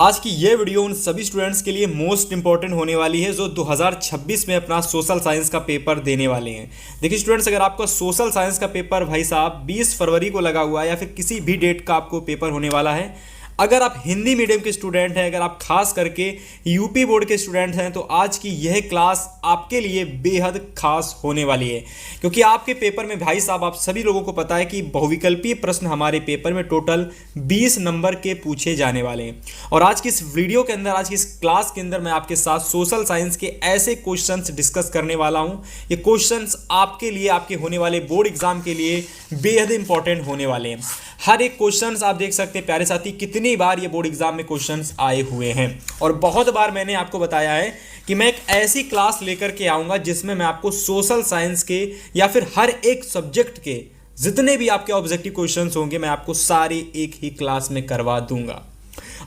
आज की ये वीडियो उन सभी स्टूडेंट्स के लिए मोस्ट इंपॉर्टेंट होने वाली है जो 2026 में अपना सोशल साइंस का पेपर देने वाले हैं। देखिए स्टूडेंट्स, अगर आपका सोशल साइंस का पेपर भाई साहब 20 फरवरी को लगा हुआ है या फिर किसी भी डेट का आपको पेपर होने वाला है, अगर आप हिंदी मीडियम के स्टूडेंट हैं, अगर आप खास करके यूपी बोर्ड के स्टूडेंट हैं, तो आज की यह क्लास आपके लिए बेहद खास होने वाली है। क्योंकि आपके पेपर में भाई साहब आप सभी लोगों को पता है कि बहुविकल्पीय प्रश्न हमारे पेपर में टोटल 20 नंबर के पूछे जाने वाले हैं। और आज की इस वीडियो के अंदर, आज की इस क्लास के अंदर मैं आपके साथ सोशल साइंस के ऐसे क्वेश्चंस डिस्कस करने वाला हूं। ये क्वेश्चंस आपके लिए, आपके होने वाले बोर्ड एग्जाम के लिए बेहद इंपॉर्टेंट होने वाले हैं। हर एक क्वेश्चंस आप देख सकते हैं प्यारे साथी, कितनी बार ये बोर्ड एग्जाम में क्वेश्चंस आए हुए हैं। और बहुत बार मैंने आपको बताया है कि मैं एक ऐसी क्लास लेकर के आऊंगा जिसमें मैं आपको सोशल साइंस के या फिर हर एक सब्जेक्ट के जितने भी आपके ऑब्जेक्टिव क्वेश्चंस होंगे, मैं आपको सारे एक ही क्लास में करवा दूंगा।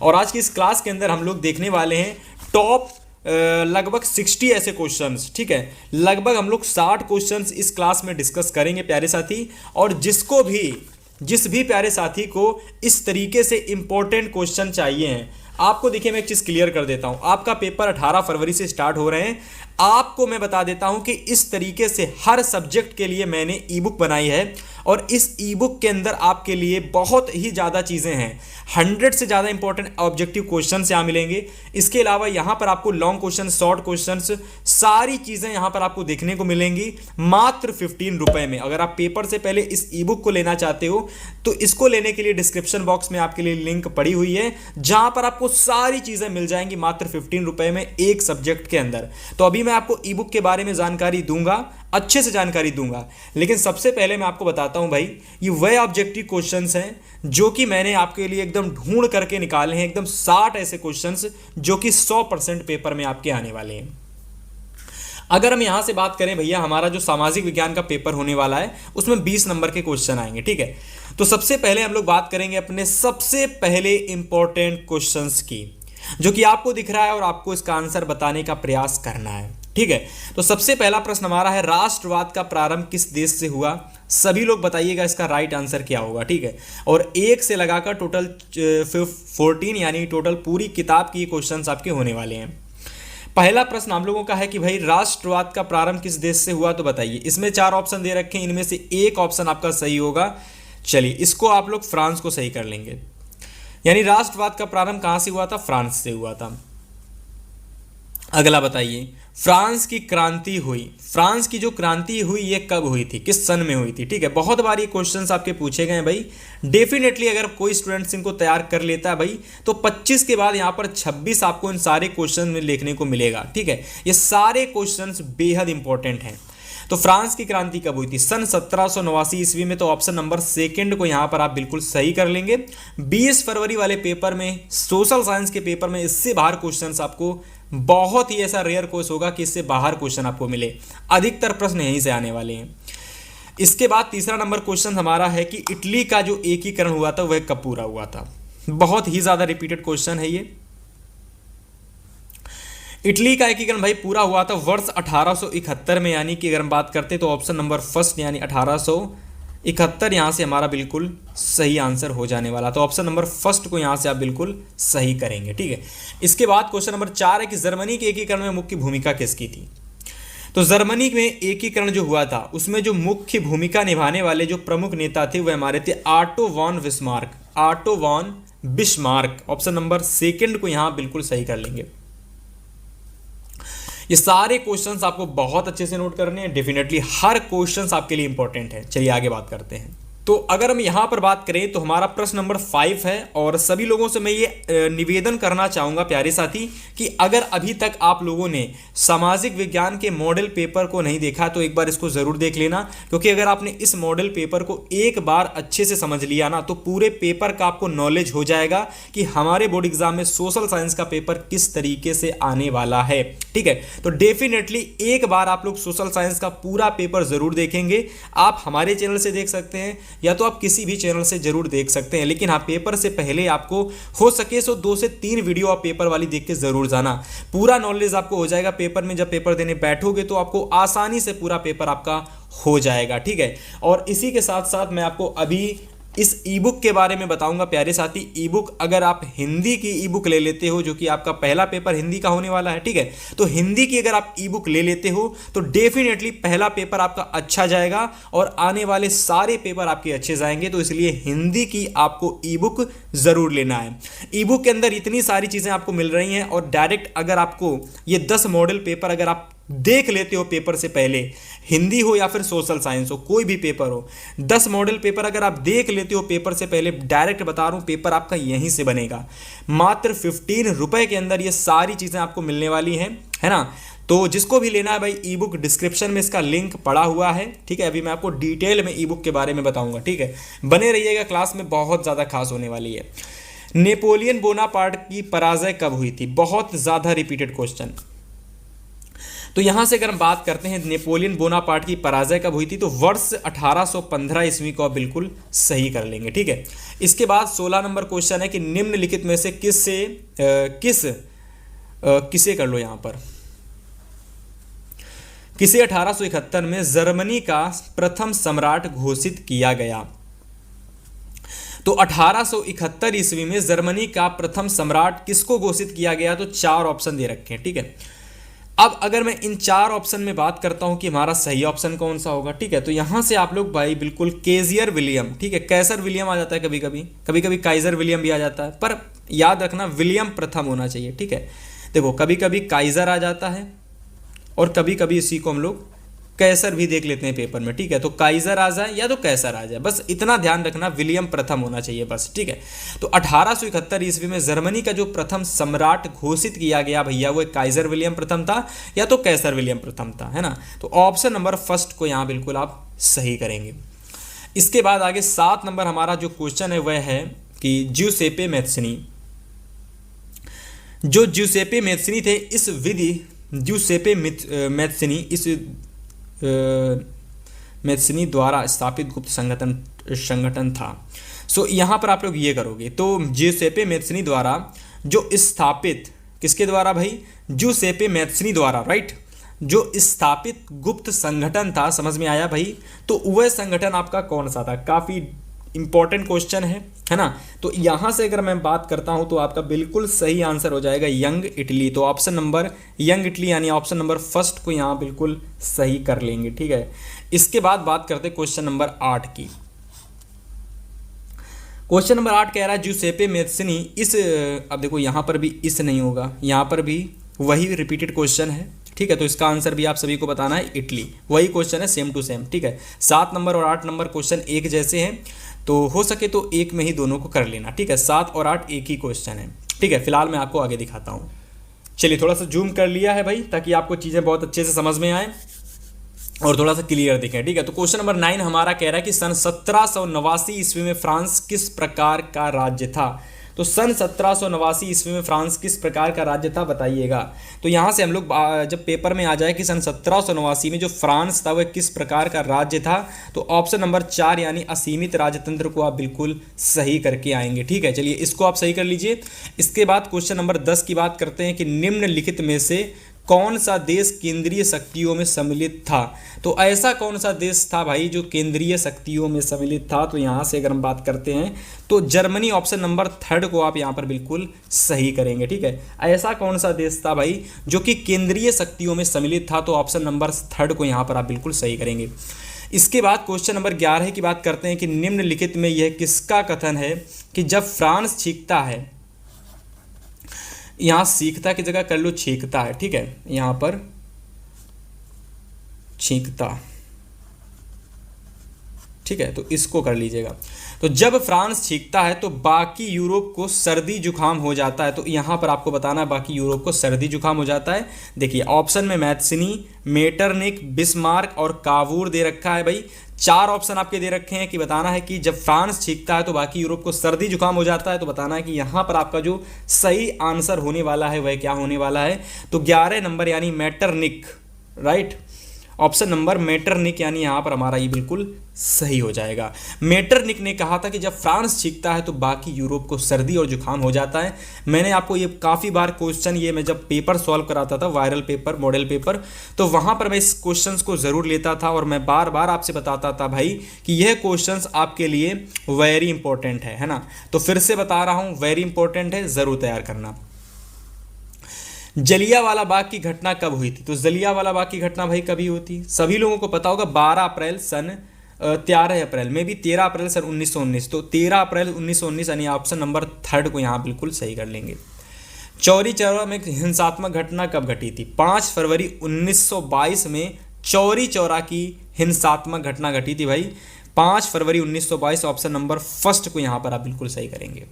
और आज की इस क्लास के अंदर हम लोग देखने वाले हैं टॉप लगभग 60 ऐसे क्वेश्चंस। ठीक है, लगभग हम लोग 60 क्वेश्चंस इस क्लास में डिस्कस करेंगे प्यारे साथी। और जिस भी प्यारे साथी को इस तरीके से इंपॉर्टेंट क्वेश्चन चाहिए हैं, आपको देखिए मैं एक चीज क्लियर कर देता हूं। आपका पेपर 18 फरवरी से स्टार्ट हो रहे हैं। आपको मैं बता देता हूं कि इस तरीके से हर सब्जेक्ट के लिए मैंने ई बुक बनाई है। और इस ई बुक के अंदर आपके लिए बहुत ही ज़्यादा चीज़ें हैं। 100 से ज़्यादा इंपॉर्टेंट ऑब्जेक्टिव क्वेश्चन यहाँ मिलेंगे। इसके अलावा यहाँ पर आपको लॉन्ग क्वेश्चन, शॉर्ट क्वेश्चन, सारी चीज़ें यहाँ पर आपको देखने को मिलेंगी मात्र 15 रुपए में। अगर आप पेपर से पहले इस ई बुक को लेना चाहते हो तो इसको लेने के लिए डिस्क्रिप्शन बॉक्स में आपके लिए लिंक पड़ी हुई है, जहाँ पर आपको सारी चीज़ें मिल जाएंगी मात्र 15 रुपए में एक सब्जेक्ट के अंदर। तो अभी मैं आपको ई बुक के बारे में जानकारी दूंगा, अच्छे से जानकारी दूंगा। लेकिन सबसे पहले मैं आपको बताता हूं भाई, ये वह ऑब्जेक्टिव क्वेश्चंस हैं जो कि मैंने आपके लिए एकदम ढूंढ करके निकाले हैं। एकदम 60 ऐसे क्वेश्चंस जो कि 100% पेपर में आपके आने वाले हैं। अगर हम यहां से बात करें भैया, हमारा जो सामाजिक विज्ञान का पेपर होने वाला है उसमें 20 नंबर के क्वेश्चन आएंगे। ठीक है, तो सबसे पहले हम लोग बात करेंगे अपने सबसे पहले इंपॉर्टेंट क्वेश्चंस की, जो कि आपको दिख रहा है और आपको इसका आंसर बताने का प्रयास करना है। ठीक है, तो सबसे पहला प्रश्न हमारा है, राष्ट्रवाद का प्रारंभ किस देश से हुआ? सभी लोग बताइएगा इसका राइट आंसर क्या होगा। ठीक है, और 1 से लगाकर टोटल 14 यानी टोटल पूरी किताब की क्वेश्चंस आपके होने वाले हैं। पहला प्रश्न हम लोगों का है कि भाई राष्ट्रवाद का प्रारंभ किस देश से हुआ, तो बताइए। इसमें 4 ऑप्शन दे रखे हैं, इनमें से एक ऑप्शन आपका सही होगा। चलिए, इसको आप लोग फ्रांस को सही कर लेंगे। यानी राष्ट्रवाद का प्रारंभ कहां से हुआ था? फ्रांस से हुआ था। अगला बताइए, फ्रांस की क्रांति हुई, फ्रांस की जो क्रांति हुई ये कब हुई थी, किस सन में हुई थी? ठीक है, बहुत बार ये क्वेश्चंस आपके पूछे गए हैं भाई। डेफिनेटली अगर कोई स्टूडेंट्स इनको तैयार कर लेता है भाई, तो 25 के बाद यहाँ पर 26 आपको इन सारे क्वेश्चन में लिखने को मिलेगा। ठीक है, ये सारे क्वेश्चंस बेहद इंपॉर्टेंट हैं। तो फ्रांस की क्रांति कब हुई थी? सन 1789 ईस्वी में। तो ऑप्शन नंबर सेकंड को यहां पर आप बिल्कुल सही कर लेंगे। 20 फरवरी वाले पेपर में, सोशल साइंस के पेपर में इससे बाहर क्वेश्चंस आपको, बहुत ही ऐसा रेयर कोर्स होगा कि इससे बाहर क्वेश्चन आपको मिले। अधिकतर प्रश्न यहीं से आने वाले हैं। इसके बाद तीसरा नंबर क्वेश्चन हमारा है कि इटली का जो एकीकरण हुआ था वह कब पूरा हुआ था? बहुत ही ज्यादा रिपीटेड क्वेश्चन है ये। इटली का एकीकरण भाई पूरा हुआ था वर्ष 1871 में। यानी कि अगर हम बात करते तो ऑप्शन नंबर फर्स्ट यानी 1871 यहां से हमारा बिल्कुल सही आंसर हो जाने वाला। तो ऑप्शन नंबर फर्स्ट को यहां से आप बिल्कुल सही करेंगे। ठीक है, इसके बाद क्वेश्चन नंबर 4 है कि जर्मनी के एकीकरण में मुख्य भूमिका किसकी थी? तो जर्मनी में एकीकरण जो हुआ था उसमें जो मुख्य भूमिका निभाने वाले जो प्रमुख नेता थे वह हमारे थे Otto von Bismarck. Otto von Bismarck, option number second को यहां बिल्कुल सही कर लेंगे। ये सारे क्वेश्चंस आपको बहुत अच्छे से नोट करने हैं। डेफिनेटली हर क्वेश्चंस आपके लिए इंपॉर्टेंट है। चलिए आगे बात करते हैं। तो अगर हम यहां पर बात करें तो हमारा प्रश्न नंबर 5 है। और सभी लोगों से मैं ये निवेदन करना चाहूंगा प्यारे साथी कि अगर अभी तक आप लोगों ने सामाजिक विज्ञान के मॉडल पेपर को नहीं देखा तो एक बार इसको जरूर देख लेना। क्योंकि अगर आपने इस मॉडल पेपर को एक बार अच्छे से समझ लिया ना, तो पूरे पेपर का आपको नॉलेज हो जाएगा कि हमारे बोर्ड एग्जाम में सोशल साइंस का पेपर किस तरीके से आने वाला है। ठीक है, तो डेफिनेटली एक बार आप लोग सोशल साइंस का पूरा पेपर जरूर देखेंगे। आप हमारे चैनल से देख सकते हैं या तो आप किसी भी चैनल से जरूर देख सकते हैं। लेकिन हाँ, पेपर से पहले आपको हो सके तो 2 से 3 वीडियो आप पेपर वाली देख के जरूर जाना। पूरा नॉलेज आपको हो जाएगा पेपर में। जब पेपर देने बैठोगे तो आपको आसानी से पूरा पेपर आपका हो जाएगा। ठीक है, और इसी के साथ साथ मैं आपको अभी इस ई बुक के बारे में बताऊंगा प्यारे साथी। ई बुक अगर आप हिंदी की ई बुक ले लेते हो, जो कि आपका पहला पेपर हिंदी का होने वाला है, ठीक है, तो हिंदी की अगर आप ई बुक ले लेते हो तो डेफिनेटली पहला पेपर आपका अच्छा जाएगा और आने वाले सारे पेपर आपके अच्छे जाएंगे। तो इसलिए हिंदी की आपको ई बुक ज़रूर लेना है। ई बुक के अंदर इतनी सारी चीज़ें आपको मिल रही हैं और डायरेक्ट अगर आपको ये 10 मॉडल पेपर अगर आप देख लेते हो पेपर से पहले, हिंदी हो या फिर सोशल साइंस हो, कोई भी पेपर हो, 10 मॉडल पेपर अगर आप देख लेते हो पेपर से पहले, डायरेक्ट बता रहा हूँ पेपर आपका यहीं से बनेगा। मात्र 15 रुपए के अंदर ये सारी चीज़ें आपको मिलने वाली हैं, है ना। तो जिसको भी लेना है भाई, ई बुक डिस्क्रिप्शन में इसका लिंक पड़ा हुआ है, ठीक है। अभी मैं आपको डिटेल में ई बुक के बारे में बताऊंगा, ठीक है। बने रहिएगा, क्लास में बहुत ज़्यादा खास होने वाली है। नेपोलियन बोनापार्ट की पराजय कब हुई थी? बहुत ज़्यादा रिपीटेड क्वेश्चन। तो यहां से अगर हम बात करते हैं नेपोलियन बोनापार्ट की पराजय कब हुई थी, तो वर्ष 1815 ईस्वी को आप बिल्कुल सही कर लेंगे, ठीक है। इसके बाद 16 नंबर क्वेश्चन है कि निम्नलिखित में से किसे कर लो यहां पर, किसे 1871 में जर्मनी का प्रथम सम्राट घोषित किया गया? तो 1871 ईस्वी में जर्मनी का प्रथम सम्राट किसको घोषित किया गया? तो 4 ऑप्शन दे रखे हैं, ठीक है। अब अगर मैं इन 4 ऑप्शन में बात करता हूं कि हमारा सही ऑप्शन कौन सा होगा, ठीक है, तो यहां से आप लोग भाई बिल्कुल केजियर विलियम, ठीक है, कैसर विलियम आ जाता है कभी कभी काइजर विलियम भी आ जाता है, पर याद रखना विलियम प्रथम होना चाहिए, ठीक है। देखो कभी कभी काइजर आ जाता है और कभी कभी इसी को हम लोग कैसर भी देख लेते हैं पेपर में, ठीक है। तो काइजर आ जाए या तो कैसर आ जाए, बस इतना ध्यान रखना, विलियम प्रथम होना चाहिए बस, ठीक है। तो 1871 ईस्वी में जर्मनी का जो प्रथम सम्राट घोषित किया गया भैया, वो काइजर विलियम प्रथम था या तो कैसर विलियम प्रथम था, है ना। तो ऑप्शन नंबर फर्स्ट को यहाँ बिल्कुल आप सही करेंगे। इसके बाद आगे 7 नंबर हमारा जो क्वेश्चन है वह है कि ज्यूसेपे मैत्सनी, जो ज्यूसेपे मैत्सनी थे, इस विधि ज्यूसेपे मैत्सनी इस मैत्सनी द्वारा स्थापित गुप्त संगठन था। सो यहाँ पर आप लोग ये करोगे, तो ज्यूसेपे मैत्सनी द्वारा जो स्थापित, किसके द्वारा भाई? ज्यूसेपे मैत्सनी द्वारा, राइट, जो स्थापित गुप्त संगठन था, समझ में आया भाई। तो वह संगठन आपका कौन सा था? काफ़ी इंपॉर्टेंट क्वेश्चन है ना। तो यहां से अगर मैं बात करता हूं तो आपका बिल्कुल सही आंसर हो जाएगा यंग इटली। तो ऑप्शन नंबर यंग इटली यानी ऑप्शन नंबर फर्स्ट को यहां बिल्कुल सही कर लेंगे, ठीक है। इसके बाद बात करते हैं क्वेश्चन नंबर 8 की। क्वेश्चन नंबर 8 कह रहा है ज्यूसेपे मैत्सनी इस, अब देखो यहां पर भी इस नहीं होगा, यहां पर भी वही रिपीटेड क्वेश्चन है, ठीक है। तो इसका आंसर भी आप सभी को बताना है इटली, वही क्वेश्चन है, सेम टू सेम, ठीक है। 7 नंबर और 8 नंबर क्वेश्चन एक जैसे हैं, तो हो सके तो एक में ही दोनों को कर लेना, ठीक है। 7 और 8 एक ही क्वेश्चन है, ठीक है। फिलहाल मैं आपको आगे दिखाता हूँ। चलिए थोड़ा सा जूम कर लिया है भाई, ताकि आपको चीज़ें बहुत अच्छे से समझ में आए और थोड़ा सा क्लियर दिखें, ठीक है। तो क्वेश्चन नंबर 9 हमारा कह रहा है कि सन 1789 ईस्वी में फ्रांस किस प्रकार का राज्य था? तो सन 1789 ईस्वी में फ्रांस किस प्रकार का राज्य था, बताइएगा। तो यहाँ से हम लोग जब पेपर में आ जाए कि सन 1789 में जो फ्रांस था वह किस प्रकार का राज्य था, तो ऑप्शन नंबर 4 यानी असीमित राजतंत्र को आप बिल्कुल सही करके आएंगे, ठीक है। चलिए इसको आप सही कर लीजिए। इसके बाद क्वेश्चन नंबर 10 की बात करते हैं कि निम्नलिखित में से कौन सा देश केंद्रीय शक्तियों में सम्मिलित था? तो ऐसा कौन सा देश था भाई जो केंद्रीय शक्तियों में सम्मिलित था? तो यहाँ से अगर हम बात करते हैं तो जर्मनी, ऑप्शन नंबर 3 को आप यहाँ पर बिल्कुल सही करेंगे, ठीक है। ऐसा कौन सा देश था भाई जो कि केंद्रीय शक्तियों में सम्मिलित था? तो ऑप्शन नंबर 3 को यहाँ पर आप बिल्कुल सही करेंगे। इसके बाद क्वेश्चन नंबर 11 की बात करते हैं कि निम्नलिखित में यह किसका कथन है कि जब फ्रांस छींकता है, यहाँ सीखता की जगह कर लो छींकता है, ठीक है, यहाँ पर छींकता, ठीक है, तो इसको कर लीजिएगा। तो जब फ्रांस छींकता है तो बाकी यूरोप को सर्दी जुकाम हो जाता है। तो यहाँ पर आपको बताना है बाकी यूरोप को सर्दी जुकाम हो जाता है। देखिए ऑप्शन में मैत्सनी, मेटरनिक, बिस्मार्क और कावूर दे रखा है भाई। 4 ऑप्शन आपके दे रखे हैं कि बताना है कि जब फ्रांस छींकता है तो बाकी यूरोप को सर्दी जुकाम हो जाता है। तो बताना है कि यहाँ पर आपका जो सही आंसर होने वाला है वह क्या होने वाला है? तो 11 नंबर यानी Metternich, right. Option number Metternich, यानी यहाँ पर हमारा ये बिल्कुल सही हो जाएगा। मेटरनिक ने कहा था कि जब फ्रांस छींकता है तो बाकी यूरोप को सर्दी और जुकाम हो जाता है। मैंने आपको ये काफ़ी बार क्वेश्चन, ये मैं जब पेपर सॉल्व कराता था, वायरल पेपर, मॉडल पेपर, तो वहाँ पर मैं इस क्वेश्चन को ज़रूर लेता था और मैं बार बार आपसे बताता था भाई कि यह क्वेश्चन आपके लिए वेरी इंपॉर्टेंट है ना। तो फिर से बता रहा हूँ, वेरी इंपॉर्टेंट है, ज़रूर तैयार करना। जलियांवाला बाग की घटना कब हुई थी? तो जलियांवाला बाग की घटना भाई कभी हुई थी? सभी लोगों को पता होगा, 12 अप्रैल सन 13 अप्रैल में भी 13 अप्रैल सन 1919। तो 13 अप्रैल 1919 यानी ऑप्शन नंबर 3 को यहाँ बिल्कुल सही कर लेंगे। चौरी चौरा में हिंसात्मक घटना कब घटी थी? 5 फरवरी 1922 में चौरी चौरा की हिंसात्मक घटना घटी थी भाई, 5 फरवरी 1922। ऑप्शन नंबर 1 को यहाँ पर आप बिल्कुल सही करेंगे।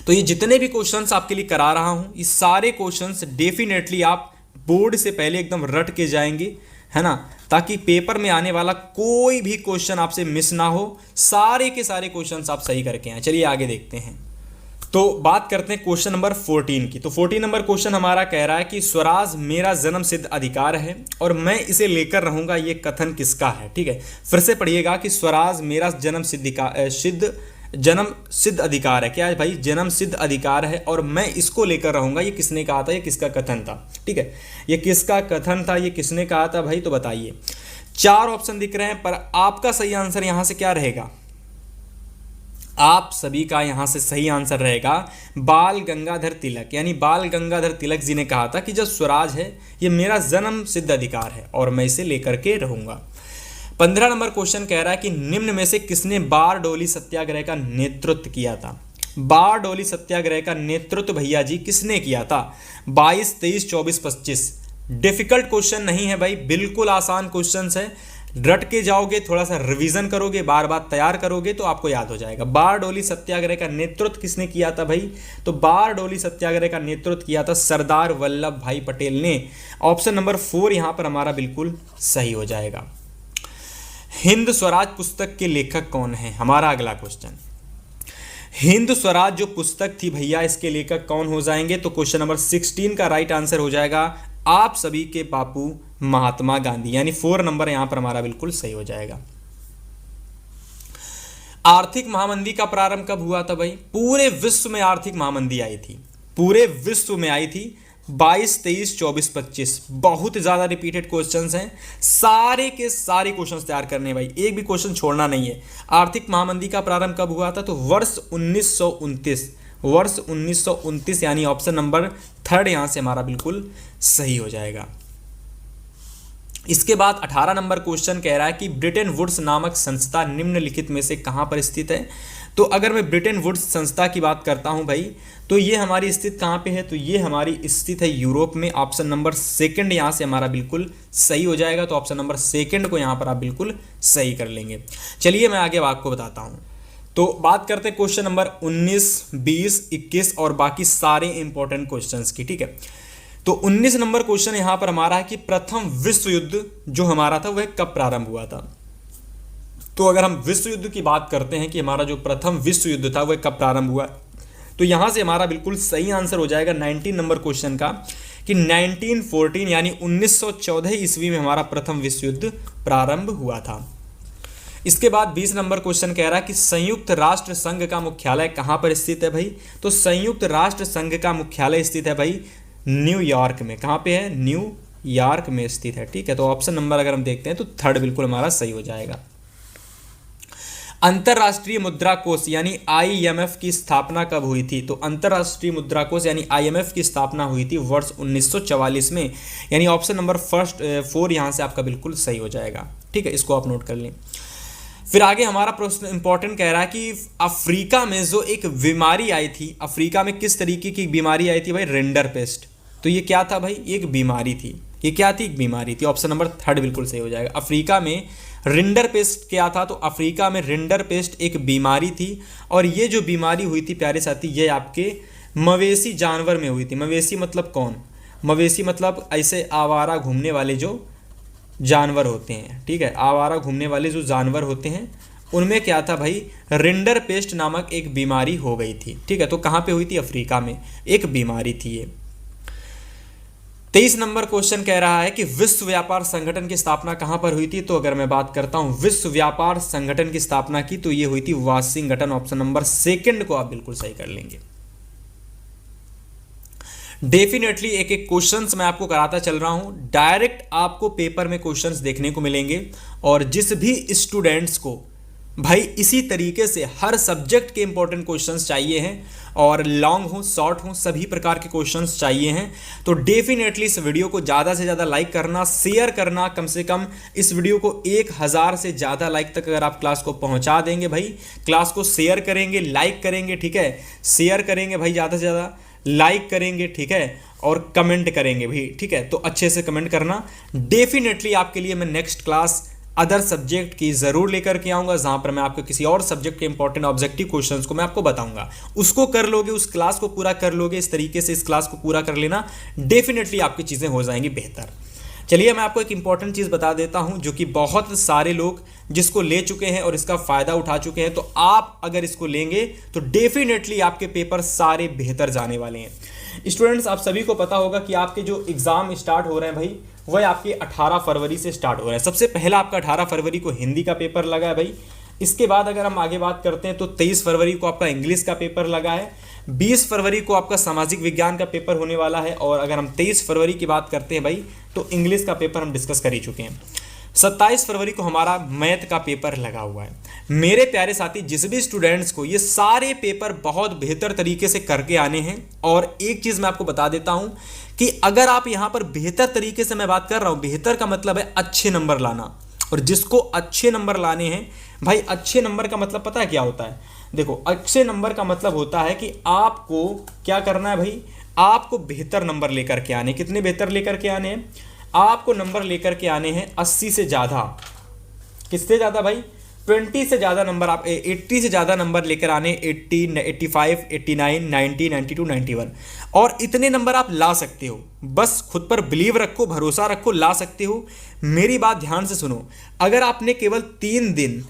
तो ये जितने भी क्वेश्चंस आपके लिए करा रहा हूं, ये सारे क्वेश्चंस डेफिनेटली आप बोर्ड से पहले एकदम रट के जाएंगे, है ना, ताकि पेपर में आने वाला कोई भी क्वेश्चन आपसे मिस ना हो। सारे के सारे क्वेश्चंस आप सही करके आए। चलिए आगे देखते हैं। तो बात करते हैं क्वेश्चन नंबर 14 की। तो 14 नंबर क्वेश्चन हमारा कह रहा है कि स्वराज मेरा जन्म सिद्ध अधिकार है और मैं इसे लेकर रहूंगा, ये कथन किसका है? ठीक है, फिर से पढ़िएगा कि स्वराज मेरा जन्म सिद्ध अधिकार है। क्या है भाई? जन्म सिद्ध अधिकार है और मैं इसको लेकर रहूंगा, ये किसने कहा था? ये किसका कथन था? ठीक है, ये किसका कथन था, ये किसने कहा था भाई? तो बताइए। 4 ऑप्शन दिख रहे हैं, पर आपका सही आंसर यहां से क्या रहेगा? आप सभी का यहां से सही आंसर रहेगा बाल गंगाधर तिलक। यानी बाल गंगाधर तिलक जी ने कहा था कि जो स्वराज है ये मेरा जन्म सिद्ध अधिकार है और मैं इसे लेकर के रहूंगा। 15 नंबर क्वेश्चन कह रहा है कि निम्न में से किसने बारडोली सत्याग्रह का नेतृत्व किया था? बारडोली सत्याग्रह का नेतृत्व भैया जी किसने किया था? 22, 23, 24, 25। डिफिकल्ट क्वेश्चन नहीं है भाई, बिल्कुल आसान क्वेश्चन है। रट के जाओगे, थोड़ा सा रिवीजन करोगे, बार बार तैयार करोगे तो आपको याद हो जाएगा। बारडोली सत्याग्रह का नेतृत्व किसने किया था भाई? तो बारडोली सत्याग्रह का नेतृत्व किया था सरदार वल्लभ भाई पटेल ने। ऑप्शन नंबर 4 यहां पर हमारा बिल्कुल सही हो जाएगा। हिंद स्वराज पुस्तक के लेखक कौन है? हमारा अगला क्वेश्चन। हिंद स्वराज जो पुस्तक थी भैया, इसके लेखक कौन हो जाएंगे? तो क्वेश्चन नंबर 16 का राइट आंसर हो जाएगा आप सभी के बापू महात्मा गांधी, यानी 4 नंबर यहां पर हमारा बिल्कुल सही हो जाएगा। आर्थिक महामंदी का प्रारंभ कब हुआ था भाई? पूरे विश्व में आर्थिक महामंदी आई थी, पूरे विश्व में आई थी 22, 23, 24, 25। बहुत ज्यादा रिपीटेड क्वेश्चंस हैं, सारे के सारे क्वेश्चंस तैयार करने हैं भाई, एक भी क्वेश्चन छोड़ना नहीं है। आर्थिक महामंदी का प्रारंभ कब हुआ था? तो वर्ष 1929, वर्ष 1929 यानी ऑप्शन नंबर 3 यहां से हमारा बिल्कुल सही हो जाएगा। इसके बाद 18 नंबर क्वेश्चन कह रहा है कि ब्रिटेन वुड्स नामक संस्था निम्नलिखित में से कहां पर स्थित है? तो अगर मैं ब्रिटेन वुड्स संस्था की बात करता हूं भाई, तो ये हमारी स्थित कहां पे है? तो ये हमारी स्थित है यूरोप में। ऑप्शन नंबर 2 यहां से हमारा बिल्कुल सही हो जाएगा। तो ऑप्शन नंबर 2 को यहां पर आप बिल्कुल सही कर लेंगे। चलिए मैं आगे आपको बताता हूं। तो बात करते हैं क्वेश्चन नंबर 19, 20, 21 और बाकी सारे इंपॉर्टेंट क्वेश्चंस की। ठीक है, तो 19 नंबर क्वेश्चन यहां पर हमारा है कि प्रथम विश्व युद्ध जो हमारा था वह कब प्रारंभ हुआ था? तो अगर हम विश्व युद्ध की बात करते हैं कि हमारा जो प्रथम विश्व युद्ध था वह कब प्रारंभ हुआ, तो यहां से हमारा बिल्कुल सही आंसर हो जाएगा 19 नंबर क्वेश्चन का कि 1914 यानी 1914 ईस्वी में हमारा प्रथम विश्व युद्ध प्रारंभ हुआ था। इसके बाद 20 नंबर क्वेश्चन कह रहा है कि संयुक्त राष्ट्र संघ का मुख्यालय कहां पर स्थित है भाई? तो संयुक्त राष्ट्र संघ का मुख्यालय स्थित है भाई न्यूयॉर्क में। कहां पे है? न्यूयॉर्क में स्थित है। ठीक है, तो ऑप्शन नंबर अगर हम देखते हैं तो 3 बिल्कुल हमारा सही हो जाएगा। अंतरराष्ट्रीय मुद्रा कोष यानी IMF की स्थापना कब हुई थी? तो अंतरराष्ट्रीय मुद्रा कोष यानी IMF की स्थापना हुई थी वर्ष 1944 में, यानी ऑप्शन नंबर 4 यहां से आपका बिल्कुल सही हो जाएगा। ठीक है, इसको आप नोट कर लें। फिर आगे हमारा प्रश्न इंपॉर्टेंट कह रहा है कि अफ्रीका में जो एक बीमारी आई थी, अफ्रीका में किस तरीके की बीमारी आई थी भाई? Render paste. तो ये क्या था भाई? एक बीमारी थी। ये क्या थी? एक बीमारी थी। ऑप्शन नंबर 3 बिल्कुल सही हो जाएगा। अफ्रीका में रिंडर पेस्ट क्या था? तो अफ्रीका में रिंडर पेस्ट एक बीमारी थी और ये जो बीमारी हुई थी प्यारे साथी, ये आपके मवेशी जानवर में हुई थी। मवेशी मतलब कौन? मवेशी मतलब ऐसे आवारा घूमने वाले जो जानवर होते हैं। ठीक है, आवारा घूमने वाले जो जानवर होते हैं उनमें क्या था भाई? रिंडर पेस्ट नामक एक बीमारी हो गई थी। ठीक है, तो कहाँ पे हुई थी? अफ्रीका में एक बीमारी थी ये। 23 नंबर क्वेश्चन कह रहा है कि विश्व व्यापार संगठन की स्थापना कहां पर हुई थी। तो अगर मैं बात करता हूं विश्व व्यापार संगठन की स्थापना की, तो ये हुई थी वाशिंगटन। ऑप्शन नंबर सेकंड को आप बिल्कुल सही कर लेंगे। डेफिनेटली एक एक क्वेश्चंस मैं आपको कराता चल रहा हूं, डायरेक्ट आपको पेपर में क्वेश्चंस देखने को मिलेंगे। और जिस भी स्टूडेंट्स को भाई इसी तरीके से हर सब्जेक्ट के इंपॉर्टेंट क्वेश्चंस चाहिए हैं, और लॉन्ग हो शॉर्ट हो सभी प्रकार के क्वेश्चंस चाहिए हैं, तो डेफिनेटली इस वीडियो को ज़्यादा से ज़्यादा लाइक करना, शेयर करना। कम से कम इस वीडियो को 1000 से ज़्यादा लाइक तक अगर आप क्लास को पहुंचा देंगे भाई, क्लास को शेयर करेंगे, लाइक करेंगे, ठीक है, शेयर करेंगे भाई, ज़्यादा से ज़्यादा लाइक करेंगे, ठीक है, और कमेंट करेंगे भी, ठीक है। तो अच्छे से कमेंट करना। डेफिनेटली आपके लिए मैं नेक्स्ट क्लास अदर सब्जेक्ट की ज़रूर लेकर के आऊँगा, जहाँ पर मैं आपको किसी और सब्जेक्ट के इंपॉर्टेंट ऑब्जेक्टिव क्वेश्चंस को मैं आपको बताऊंगा। उसको कर लोगे, उस क्लास को पूरा कर लोगे, इस तरीके से इस क्लास को पूरा कर लेना, डेफिनेटली आपकी चीज़ें हो जाएंगी बेहतर। चलिए मैं आपको एक इंपॉर्टेंट चीज़ बता देता हूं, जो कि बहुत सारे लोग जिसको ले चुके हैं और इसका फ़ायदा उठा चुके हैं। तो आप अगर इसको लेंगे तो डेफिनेटली आपके पेपर सारे बेहतर जाने वाले हैं। स्टूडेंट्स, आप सभी को पता होगा कि आपके जो एग्ज़ाम स्टार्ट हो रहे हैं भाई, वह आपके 18 फरवरी से स्टार्ट हो रहा है। सबसे पहला आपका 18 फरवरी को हिंदी का पेपर लगा है भाई। इसके बाद अगर हम आगे बात करते हैं तो 23 फरवरी को आपका इंग्लिश का पेपर लगा है। 20 फरवरी को आपका सामाजिक विज्ञान का पेपर होने वाला है। और अगर हम 23 फरवरी की बात करते हैं भाई, तो इंग्लिश का पेपर हम डिस्कस कर ही चुके हैं। 27 फरवरी को हमारा मैथ का पेपर लगा हुआ है। मेरे प्यारे साथी, जिस भी स्टूडेंट्स को ये सारे पेपर बहुत बेहतर तरीके से करके आने हैं, और एक चीज़ मैं आपको बता देता हूं कि अगर आप यहाँ पर बेहतर तरीके से, मैं बात कर रहा हूँ बेहतर का मतलब है अच्छे नंबर लाना। और जिसको अच्छे नंबर लाने हैं भाई, अच्छे नंबर का मतलब पता है क्या होता है? देखो, अच्छे नंबर का मतलब होता है कि आपको क्या करना है भाई, आपको बेहतर नंबर लेकर के आने। कितने बेहतर लेकर के आने हैं? आपको नंबर लेकर के आने हैं 80 से ज़्यादा। किससे ज़्यादा भाई? 20 से ज़्यादा नंबर, आप 80 से ज़्यादा नंबर लेकर आने, 80, 85, 89, 90, 92, 91। और इतने नंबर आप ला सकते हो, बस खुद पर बिलीव रखो, भरोसा रखो, ला सकते हो। मेरी बात ध्यान से सुनो, अगर आपने केवल 3 दिन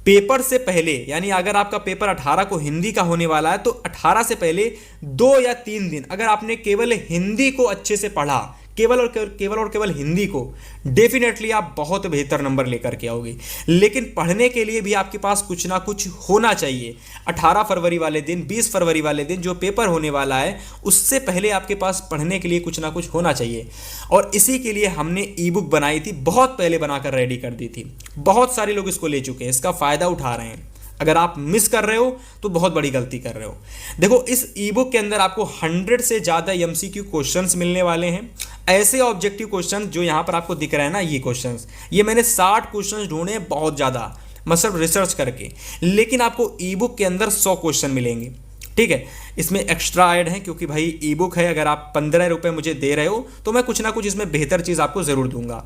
पेपर से पहले, यानी अगर आपका पेपर 18 को हिंदी का होने वाला है, तो 18 से पहले 2 या 3 दिन अगर आपने केवल हिंदी को अच्छे से पढ़ा, केवल और केवल हिंदी को, डेफिनेटली आप बहुत बेहतर नंबर लेकर के आओगे। लेकिन पढ़ने के लिए भी आपके पास कुछ ना कुछ होना चाहिए। 18 फरवरी वाले दिन, 20 फरवरी वाले दिन जो पेपर होने वाला है, उससे पहले आपके पास पढ़ने के लिए कुछ ना कुछ होना चाहिए। और इसी के लिए हमने ई बुक बनाई थी, बहुत पहले बनाकर रेडी कर दी थी। बहुत सारे लोग इसको ले चुके हैं, इसका फ़ायदा उठा रहे हैं। अगर आप मिस कर रहे हो तो बहुत बड़ी गलती कर रहे हो। देखो, इस ई बुक के अंदर आपको 100 से ज़्यादा एमसीक्यू क्वेश्चंस मिलने वाले हैं। ऐसे ऑब्जेक्टिव क्वेश्चंस जो यहाँ पर आपको दिख रहे हैं ना, ये क्वेश्चंस, ये मैंने 60 क्वेश्चंस ढूंढे हैं, बहुत ज़्यादा, मतलब रिसर्च करके। लेकिन आपको ई बुक के अंदर 100 क्वेश्चन मिलेंगे, ठीक है। इसमें एक्स्ट्रा ऐड है, क्योंकि भाई ई बुक है, अगर आप 15 रुपये मुझे दे रहे हो तो मैं कुछ ना कुछ इसमें बेहतर चीज़ आपको ज़रूर दूंगा।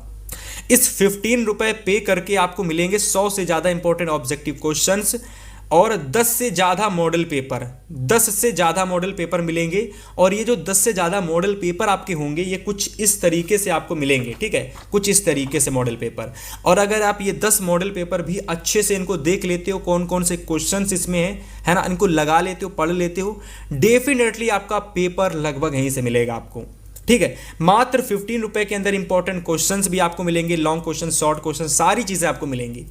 इस 15 रुपये पे करके आपको मिलेंगे 100 से ज़्यादा इंपॉर्टेंट ऑब्जेक्टिव क्वेश्चंस और 10 से ज़्यादा मॉडल पेपर, 10 से ज़्यादा मॉडल पेपर मिलेंगे। और ये जो 10 से ज़्यादा मॉडल पेपर आपके होंगे, ये कुछ इस तरीके से आपको मिलेंगे, ठीक है, कुछ इस तरीके से मॉडल पेपर। और अगर आप ये 10 मॉडल पेपर भी अच्छे से इनको देख लेते हो, कौन कौन से क्वेश्चंस इसमें है ना, इनको लगा लेते हो, पढ़ लेते हो, डेफिनेटली आपका पेपर लगभग यहीं से मिलेगा आपको, ठीक है। मात्र 15 रुपये के अंदर इंपॉर्टेंट क्वेश्चंस भी आपको मिलेंगे, लॉन्ग क्वेश्चन, शॉर्ट क्वेश्चन, सारी चीज़ें आपको मिलेंगी।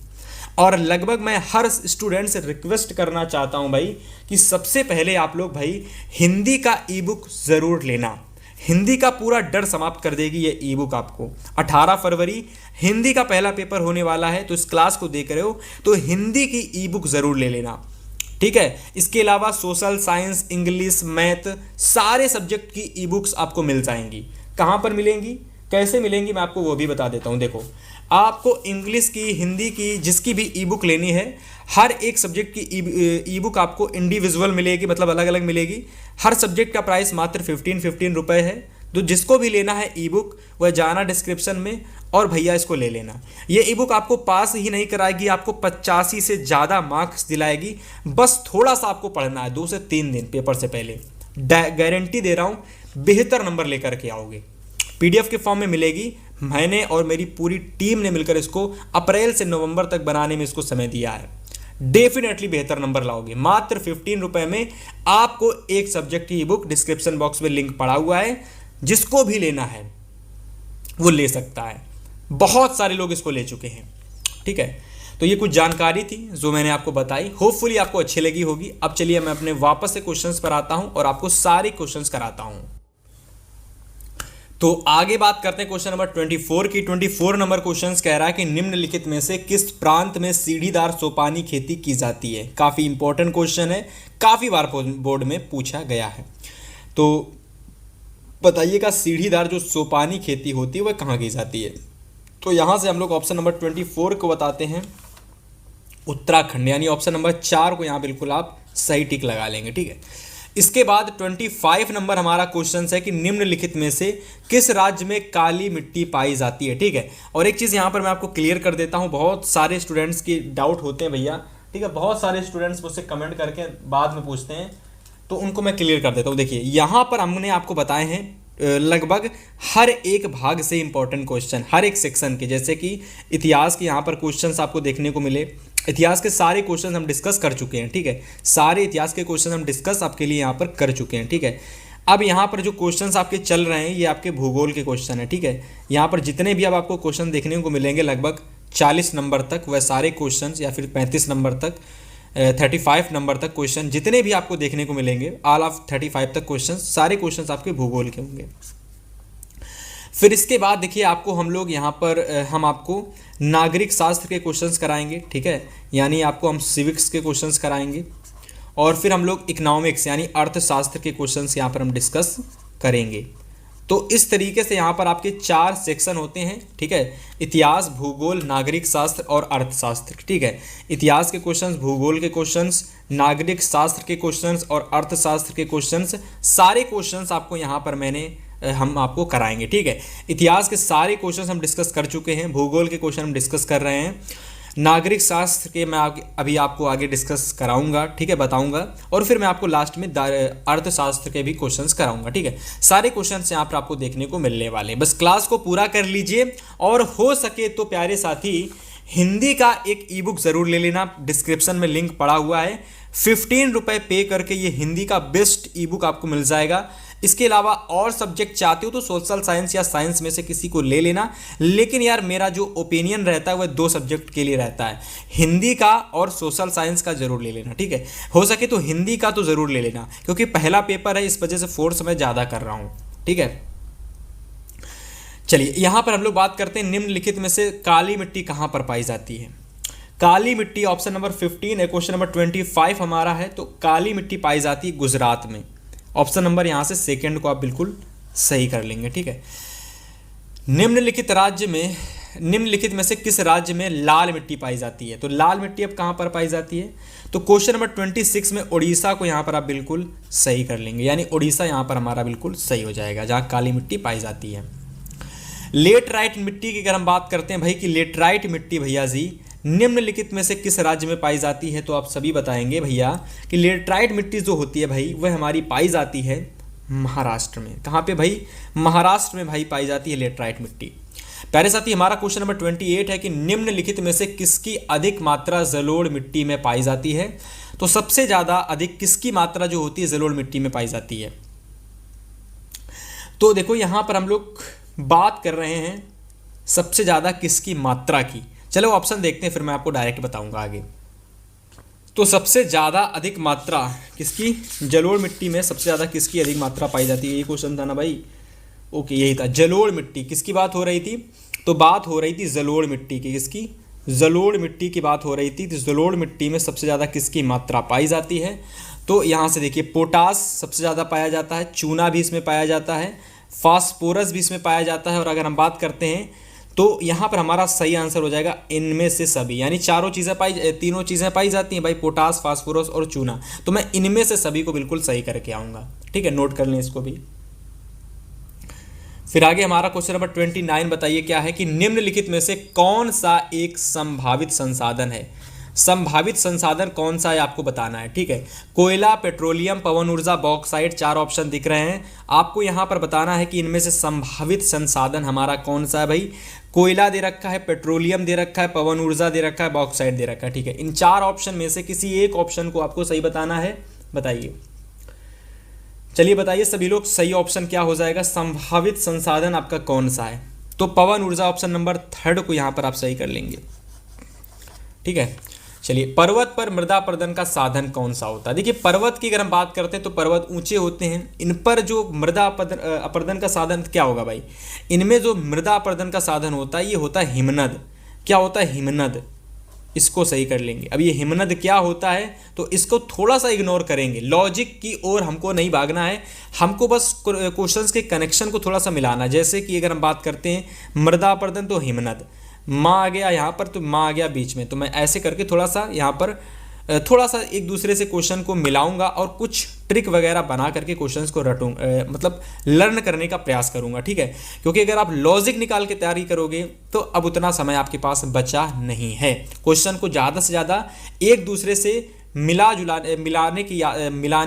और लगभग मैं हर स्टूडेंट से रिक्वेस्ट करना चाहता हूं भाई कि सबसे पहले आप लोग भाई हिंदी का ई बुक ज़रूर लेना। हिंदी का पूरा डर समाप्त कर देगी ये ई बुक आपको। 18 फरवरी हिंदी का पहला पेपर होने वाला है, तो इस क्लास को देख रहे हो तो हिंदी की ई बुक ज़रूर ले लेना, ठीक है। इसके अलावा सोशल साइंस, इंग्लिश, मैथ, सारे सब्जेक्ट की ई बुक्स आपको मिल जाएंगी। कहाँ पर मिलेंगी, कैसे मिलेंगी, मैं आपको वो भी बता देता हूँ। देखो, आपको इंग्लिश की, हिंदी की, जिसकी भी ई बुक लेनी है, हर एक सब्जेक्ट की ई बुक आपको इंडिविजुअल मिलेगी, मतलब अलग अलग मिलेगी। हर सब्जेक्ट का प्राइस मात्र 15 रुपये है। तो जिसको भी लेना है ई बुक, वह जाना डिस्क्रिप्शन में और भैया इसको ले लेना। ये ई बुक आपको पास ही नहीं कराएगी, आपको 85 से ज़्यादा मार्क्स दिलाएगी। बस थोड़ा सा आपको पढ़ना है, 2 से 3 दिन पेपर से पहले, गारंटी दे रहा हूँ बेहतर नंबर लेकर के आओगे। PDF के फॉर्म में मिलेगी। मैंने और मेरी पूरी टीम ने मिलकर इसको अप्रैल से नवंबर तक बनाने में इसको समय दिया है। डेफिनेटली बेहतर नंबर लाओगे। मात्र 15 रुपये में आपको एक सब्जेक्ट की ई बुक, डिस्क्रिप्शन बॉक्स में लिंक पड़ा हुआ है, जिसको भी लेना है वो ले सकता है, बहुत सारे लोग इसको ले चुके हैं। ठीक है, तो ये कुछ जानकारी थी जो मैंने आपको बताई, होपफुली आपको अच्छी लगी होगी। अब चलिए मैं अपने वापस से क्वेश्चंस पर आता हूं और आपको सारे क्वेश्चंस कराता हूं। तो आगे बात करते हैं क्वेश्चन नंबर 24 की। 24 नंबर क्वेश्चन कह रहा है कि निम्नलिखित में से किस प्रांत में सीढ़ीदार सोपानी खेती की जाती है। काफ़ी इंपॉर्टेंट क्वेश्चन है, काफ़ी बार बोर्ड में पूछा गया है। तो बताइएगा सीढ़ीदार जो सोपानी खेती होती है वह कहाँ की जाती है। तो यहाँ से हम लोग ऑप्शन नंबर 24 को बताते हैं उत्तराखंड, यानी ऑप्शन नंबर 4 को यहाँ बिल्कुल आप सही टिक लगा लेंगे। ठीक है, इसके बाद 25 नंबर हमारा क्वेश्चन है कि निम्नलिखित में से किस राज्य में काली मिट्टी पाई जाती है। ठीक है, और एक चीज़ यहाँ पर मैं आपको क्लियर कर देता हूँ, बहुत सारे स्टूडेंट्स की डाउट होते हैं भैया। ठीक है, बहुत सारे स्टूडेंट्स मुझसे कमेंट करके बाद में पूछते हैं, तो उनको मैं क्लियर कर देता हूँ। देखिए यहाँ पर हमने आपको बताए हैं लगभग हर एक भाग से इंपॉर्टेंट क्वेश्चन, हर एक सेक्शन के, जैसे कि इतिहास के यहाँ पर क्वेश्चंस आपको देखने को मिले। इतिहास के सारे क्वेश्चन हम डिस्कस कर चुके हैं। ठीक है, सारे इतिहास के क्वेश्चन हम डिस्कस आपके लिए यहाँ पर कर चुके हैं। ठीक है, अब यहाँ पर जो क्वेश्चंस आपके चल रहे हैं ये आपके भूगोल के क्वेश्चन है। ठीक है, यहाँ पर जितने भी अब आपको क्वेश्चन देखने को मिलेंगे लगभग 40 नंबर तक, वह सारे क्वेश्चन, या फिर 35 नंबर तक, 35 नंबर तक क्वेश्चन जितने भी आपको देखने को मिलेंगे, ऑल ऑफ 35 तक क्वेश्चन, सारे क्वेश्चन आपके भूगोल के होंगे। फिर इसके बाद देखिए आपको हम लोग यहाँ पर हम आपको नागरिक शास्त्र के क्वेश्चंस कराएंगे। ठीक है, यानी आपको हम सिविक्स के क्वेश्चंस कराएंगे, और फिर हम लोग इकोनॉमिक्स यानी अर्थशास्त्र के क्वेश्चंस यहाँ पर हम डिस्कस करेंगे। तो इस तरीके से यहाँ पर आपके 4 सेक्शन होते हैं। ठीक है, इतिहास, भूगोल, नागरिक शास्त्र और अर्थशास्त्र। ठीक है, इतिहास के क्वेश्चंस, भूगोल के क्वेश्चंस, नागरिक शास्त्र के क्वेश्चंस और अर्थशास्त्र के क्वेश्चंस, सारे क्वेश्चंस आपको यहाँ पर हम आपको कराएंगे। ठीक है, इतिहास के सारे क्वेश्चंस हम डिस्कस कर चुके हैं, भूगोल के क्वेश्चन हम डिस्कस कर रहे हैं, नागरिक शास्त्र के मैं अभी आपको आगे डिस्कस कराऊंगा। ठीक है, बताऊंगा, और फिर मैं आपको लास्ट में अर्थशास्त्र के भी क्वेश्चंस कराऊंगा। ठीक है, सारे क्वेश्चंस यहाँ पर आपको देखने को मिलने वाले हैं। बस क्लास को पूरा कर लीजिए, और हो सके तो प्यारे साथी हिंदी का एक ई बुक ज़रूर ले लेना, डिस्क्रिप्शन में लिंक पड़ा हुआ है। 15 रुपये पे करके ये हिंदी का बेस्ट ई बुक आपको मिल जाएगा। इसके अलावा और सब्जेक्ट चाहते हो तो सोशल साइंस या साइंस में से किसी को ले लेना, लेकिन यार मेरा जो ओपिनियन रहता है वह 2 सब्जेक्ट के लिए रहता है, हिंदी का और सोशल साइंस का जरूर ले लेना। ठीक है, हो सके तो हिंदी का तो ज़रूर ले लेना, क्योंकि पहला पेपर है, इस वजह से फोर्स मैं ज़्यादा कर रहा हूँ। ठीक है, चलिए यहाँ पर हम लोग बात करते हैं निम्नलिखित में से काली मिट्टी कहाँ पर पाई जाती है। काली मिट्टी ऑप्शन नंबर 15 है, क्वेश्चन नंबर 25 हमारा है। तो काली मिट्टी पाई जाती है गुजरात में। ऑप्शन नंबर यहाँ से सेकंड को आप बिल्कुल सही कर लेंगे। ठीक है, निम्नलिखित में से किस राज्य में लाल मिट्टी पाई जाती है। तो लाल मिट्टी अब कहाँ पर पाई जाती है, तो क्वेश्चन नंबर 26 में उड़ीसा को यहाँ पर आप बिल्कुल सही कर लेंगे, यानी उड़ीसा यहाँ पर हमारा बिल्कुल सही हो जाएगा, जहाँ काली मिट्टी पाई जाती है। लेटराइट मिट्टी की अगर हम बात करते हैं भाई कि लेटराइट मिट्टी भैया जी निम्नलिखित में से किस राज्य में पाई जाती है, तो आप सभी बताएंगे भैया कि लेटराइट मिट्टी जो होती है भाई वह हमारी पाई जाती है महाराष्ट्र में। कहाँ पे भाई, महाराष्ट्र में भाई पाई जाती है लेटराइट मिट्टी। प्यारे साथी हमारा क्वेश्चन नंबर 28 है कि निम्नलिखित में से किसकी अधिक मात्रा जलोढ़ मिट्टी में पाई जाती है। तो सबसे ज़्यादा अधिक किसकी मात्रा जो होती है जलोढ़ मिट्टी में पाई जाती है। तो देखो यहाँ पर हम लोग बात कर रहे हैं सबसे ज़्यादा किसकी मात्रा की। चलो ऑप्शन देखते हैं, फिर मैं आपको डायरेक्ट बताऊंगा आगे। तो सबसे ज़्यादा अधिक मात्रा किसकी, जलोढ़ मिट्टी में सबसे ज़्यादा किसकी अधिक मात्रा पाई जाती है, यही क्वेश्चन था ना भाई। ओके, यही था, जलोढ़ मिट्टी। किसकी बात हो रही थी, तो बात हो रही थी जलोढ़ मिट्टी की। किसकी, जलोढ़ मिट्टी की बात हो रही थी। तो जलोढ़ मिट्टी में सबसे ज़्यादा किसकी मात्रा पाई जाती है। तो यहाँ से देखिए पोटास सबसे ज़्यादा पाया जाता है, चूना भी इसमें पाया जाता है, फास्फोरस भी इसमें पाया जाता है, और अगर हम बात करते हैं तो यहाँ पर हमारा सही आंसर हो जाएगा इनमें से सभी, यानी तीनों चीज़ें पाई जाती हैं भाई, पोटास, फास्फोरस और चूना। तो मैं इनमें से सभी को बिल्कुल सही करके आऊँगा। ठीक है, नोट कर लें इसको भी। फिर आगे हमारा क्वेश्चन नंबर 29 बताइए क्या है कि निम्नलिखित में से कौन सा एक संभावित संसाधन है। संभावित संसाधन कौन सा है आपको बताना है। ठीक है, कोयला, पेट्रोलियम, पवन ऊर्जा, बॉक्साइट, 4 ऑप्शन दिख रहे हैं। आपको यहाँ पर बताना है कि इनमें से संभावित संसाधन हमारा कौन सा है भाई। कोयला दे रखा है, पेट्रोलियम दे रखा है, पवन ऊर्जा दे रखा है, बॉक्साइट दे रखा है। ठीक है, इन 4 ऑप्शन में से किसी एक ऑप्शन को आपको सही बताना है, बताइए। चलिए बताइए सभी लोग, सही ऑप्शन क्या हो जाएगा, संभावित संसाधन आपका कौन सा है? तो पवन ऊर्जा ऑप्शन नंबर 3 को यहाँ पर आप सही कर लेंगे। ठीक है, चलिए पर्वत पर मृदा अपरदन का साधन कौन सा होता है? देखिए पर्वत की अगर हम बात करते हैं तो पर्वत ऊंचे होते हैं, इन पर जो मृदा अपरदन का साधन क्या होगा भाई? इनमें जो मृदा अपरदन का साधन होता है ये होता है हिमनद। क्या होता है? हिमनद। इसको सही कर लेंगे। अब ये हिमनद क्या होता है तो इसको थोड़ा सा इग्नोर करेंगे, लॉजिक की ओर हमको नहीं भागना है, हमको बस क्वेश्चंस के कनेक्शन को थोड़ा सा मिलाना है। जैसे कि अगर हम बात करते हैं मृदा अपरदन तो हिमनद, माँ आ गया यहाँ पर तो माँ आ गया बीच में, तो मैं ऐसे करके थोड़ा सा यहाँ पर थोड़ा सा एक दूसरे से क्वेश्चन को मिलाऊंगा और कुछ ट्रिक वगैरह बना करके क्वेश्चंस को मतलब लर्न करने का प्रयास करूंगा। ठीक है, क्योंकि अगर आप लॉजिक निकाल के तैयारी करोगे तो अब उतना समय आपके पास बचा नहीं है। क्वेश्चन को ज़्यादा से ज़्यादा एक दूसरे से मिलाने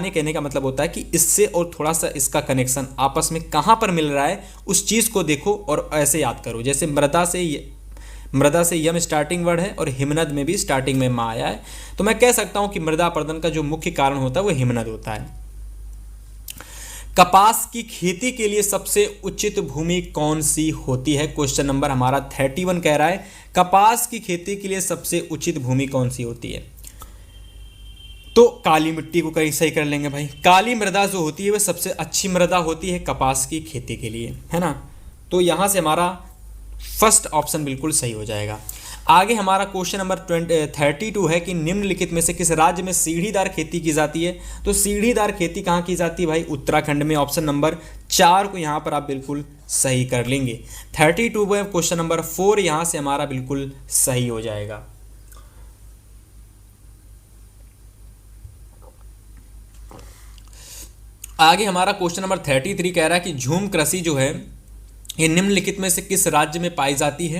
कहने का मतलब होता है कि इससे और थोड़ा सा इसका कनेक्शन आपस में कहाँ पर मिल रहा है उस चीज़ को देखो और ऐसे याद करो। जैसे मृदा से यम स्टार्टिंग वर्ड है और हिमनद में भी स्टार्टिंग में मा आया है, तो मैं कह सकता हूं कि मृदा अपरदन का जो मुख्य कारण होता है वो हिमनद होता है। कपास की खेती के लिए सबसे उचित भूमि कौन सी होती है? क्वेश्चन नंबर हमारा 31 कह रहा है कपास की खेती के लिए सबसे उचित भूमि कौन सी होती है? तो काली मिट्टी को कहीं सही कर लेंगे भाई। काली मृदा जो होती है वह सबसे अच्छी मृदा होती है कपास की खेती के लिए, है ना। तो यहां से हमारा फर्स्ट ऑप्शन बिल्कुल सही हो जाएगा। आगे हमारा क्वेश्चन नंबर 32 है कि निम्नलिखित में से किस राज्य में सीढ़ीदार खेती की जाती है? तो सीढ़ीदार खेती कहाँ की जाती है भाई? उत्तराखंड में। ऑप्शन नंबर 4 को यहाँ पर आप बिल्कुल सही कर लेंगे। 32 में क्वेश्चन नंबर 4 यहाँ से हमारा बिल्कुल सही हो जाएगा। आगे हमारा क्वेश्चन नंबर 33 कह रहा है कि झूम कृषि जो है ये निम्नलिखित में से किस राज्य में पाई जाती है?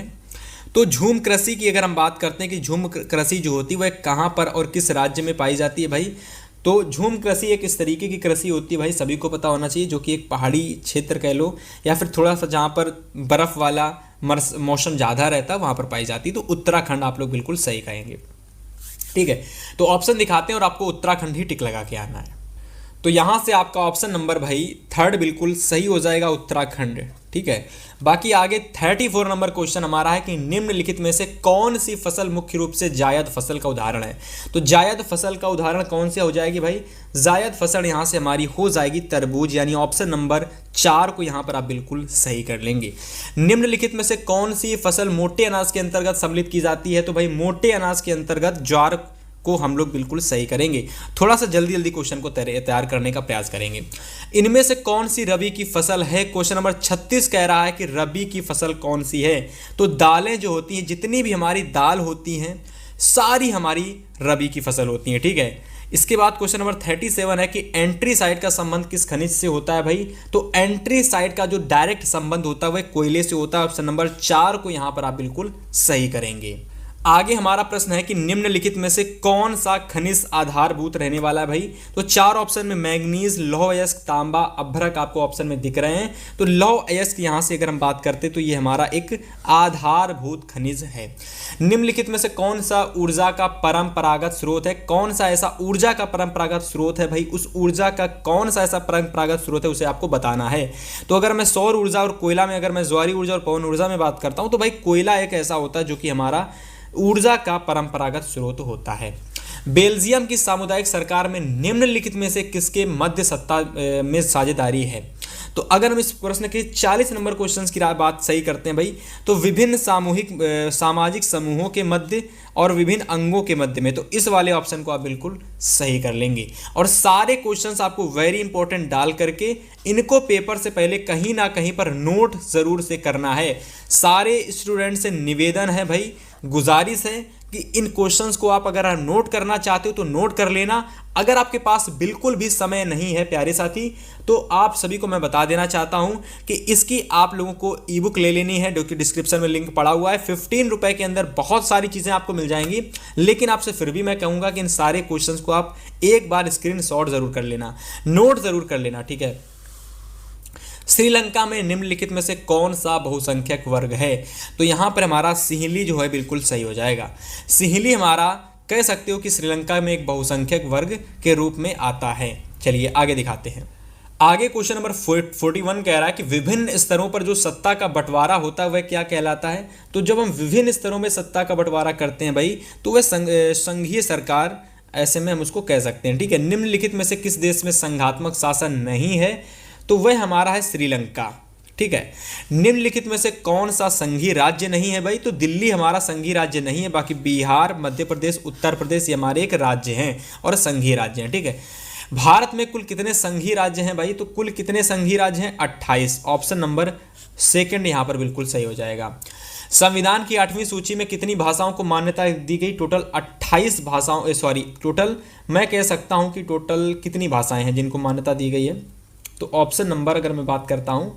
तो झूम कृषि की अगर हम बात करते हैं कि झूम कृषि जो होती है वह कहाँ पर और किस राज्य में पाई जाती है भाई? तो झूम कृषि एक इस तरीके की कृषि होती है भाई, सभी को पता होना चाहिए, जो कि एक पहाड़ी क्षेत्र कह लो या फिर थोड़ा सा जहाँ पर बर्फ़ वाला मौसम ज़्यादा रहता है वहाँ पर पाई जाती है। तो उत्तराखंड आप लोग बिल्कुल सही कहेंगे। ठीक है, तो ऑप्शन दिखाते हैं और आपको उत्तराखंड ही टिक लगा के आना है। तो यहाँ से आपका ऑप्शन नंबर भाई 3 बिल्कुल सही हो जाएगा, उत्तराखंड। ठीक है, बाकी आगे 34 नंबर क्वेश्चन हमारा है कि निम्नलिखित में से कौन सी फसल मुख्य रूप से जायद फसल का उदाहरण है? तो जायद फसल का उदाहरण कौन सी हो जाएगी भाई? जायद फसल यहाँ से हमारी हो जाएगी तरबूज, यानी ऑप्शन नंबर 4 को यहाँ पर आप बिल्कुल सही कर लेंगे। निम्नलिखित में से कौन सी फसल मोटे अनाज के अंतर्गत सम्मिलित की जाती है? तो भाई मोटे अनाज के अंतर्गत ज्वार को हम लोग बिल्कुल सही करेंगे। थोड़ा सा जल्दी क्वेश्चन को तैयार करने का प्रयास करेंगे। इनमें से कौन सी रबी की फसल है? क्वेश्चन नंबर 36 कह रहा है कि रबी की फसल कौन सी है? तो दालें जो होती हैं, जितनी भी हमारी दाल होती हैं सारी हमारी रबी की फसल होती हैं। ठीक है, इसके बाद क्वेश्चन नंबर 37 है कि एंट्रीसाइड का संबंध किस खनिज से होता है भाई? तो एंट्रीसाइड का जो डायरेक्ट संबंध होता है वह कोयले से होता है। ऑप्शन नंबर 4 को यहाँ पर आप बिल्कुल सही करेंगे। आगे हमारा प्रश्न है कि निम्नलिखित में से कौन सा खनिज आधारभूत रहने वाला है भाई? तो 4 ऑप्शन में मैग्नीज, लौह अयस्क, तांबा, अभ्रक आपको ऑप्शन में दिख रहे हैं। तो लौह अयस्क यहाँ से अगर हम बात करते तो ये हमारा एक आधारभूत खनिज है। निम्नलिखित में से कौन सा ऊर्जा का परंपरागत स्रोत है? कौन सा ऐसा ऊर्जा का परंपरागत स्रोत है भाई? उस ऊर्जा का कौन सा ऐसा परंपरागत स्रोत है उसे आपको बताना है। तो अगर मैं सौर ऊर्जा और कोयला में, अगर मैं ज्वारी ऊर्जा और पवन ऊर्जा में बात करता हूँ तो भाई कोयला एक ऐसा होता है जो कि हमारा ऊर्जा का परंपरागत स्रोत होता है। बेल्जियम की सामुदायिक सरकार में निम्नलिखित में से किसके मध्य सत्ता में साझेदारी है? तो अगर हम इस प्रश्न के 40 नंबर क्वेश्चन की बात सही करते हैं भाई, तो विभिन्न सामाजिक समूहों के मध्य और विभिन्न अंगों के मध्य में, तो इस वाले ऑप्शन को आप बिल्कुल सही कर लेंगे। और सारे क्वेश्चंस आपको वेरी इंपॉर्टेंट डाल करके इनको पेपर से पहले कहीं ना कहीं पर नोट जरूर से करना है। सारे स्टूडेंट से निवेदन है भाई, गुजारिश है कि इन क्वेश्चंस को आप अगर नोट करना चाहते हो तो नोट कर लेना। अगर आपके पास बिल्कुल भी समय नहीं है प्यारे साथी, तो आप सभी को मैं बता देना चाहता हूं कि इसकी आप लोगों को ई बुक ले लेनी है, जो कि डिस्क्रिप्शन में लिंक पड़ा हुआ है। 15 रुपए के अंदर बहुत सारी चीज़ें आपको मिल जाएंगी, लेकिन आपसे फिर भी मैं कहूँगा कि इन सारे क्वेश्चंस को आप एक बार स्क्रीनशॉट जरूर कर लेना, नोट जरूर कर लेना। ठीक है, श्रीलंका में निम्नलिखित में से कौन सा बहुसंख्यक वर्ग है? तो यहाँ पर हमारा सिंहली जो है बिल्कुल सही हो जाएगा। सिंहली हमारा कह सकते हो कि श्रीलंका में एक बहुसंख्यक वर्ग के रूप में आता है। चलिए आगे दिखाते हैं। आगे क्वेश्चन नंबर 41 कह रहा है कि विभिन्न स्तरों पर जो सत्ता का बंटवारा होता है वह क्या कहलाता है। तो जब हम विभिन्न स्तरों में सत्ता का बंटवारा करते हैं भाई, तो वह संघीय सरकार, ऐसे में हम उसको कह सकते हैं। ठीक है, निम्नलिखित में से किस देश में संघात्मक शासन नहीं है, तो वह हमारा है श्रीलंका। ठीक है, निम्नलिखित में से कौन सा संघीय राज्य नहीं है भाई, तो दिल्ली हमारा संघीय राज्य नहीं है, बाकी बिहार, मध्य प्रदेश, उत्तर प्रदेश ये हमारे एक राज्य हैं और संघीय राज्य हैं। ठीक है, भारत में कुल कितने संघीय राज्य हैं भाई, तो कुल कितने संघीय राज्य हैं, 28। ऑप्शन नंबर सेकंड यहां पर बिल्कुल सही हो जाएगा। संविधान की 8वीं सूची में कितनी भाषाओं को मान्यता दी गई, टोटल 28 भाषाओं, सॉरी टोटल मैं कह सकता हूं कि टोटल कितनी भाषाएं हैं जिनको मान्यता दी गई है। तो ऑप्शन नंबर अगर मैं बात करता हूं